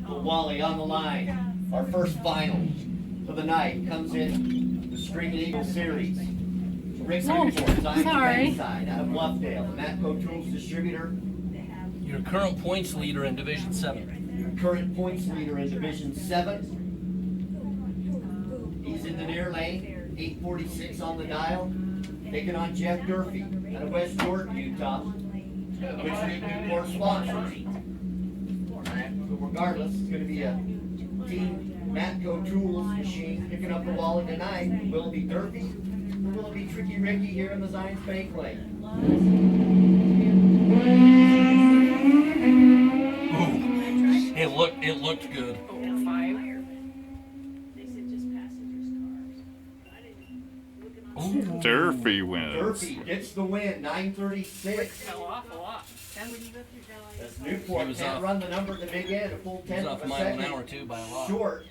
So Wally on the line. Our first final for the night comes in the Snowmobile Series. Raceway, sorry. side out of Bluffdale. The Matco Tools distributor. Your current points leader in Division 7. Your current points leader in Division 7. He's in the near lane. 846 on the dial. Taking on Jeff Durfey out of West Jordan, Utah. Which Newport sponsors. So regardless, it's going to be a Team Matco Tools machine picking up the Wally tonight. Will it be Durfey or will it be Tricky Ricky here in the Zions Bank Lane? Ooh, it looked good. Ooh. Durfey wins. Durfey gets the win, 936. As Newport can't run the number at the big end, a full 10th Off of a a mile an second hour too by a lot. short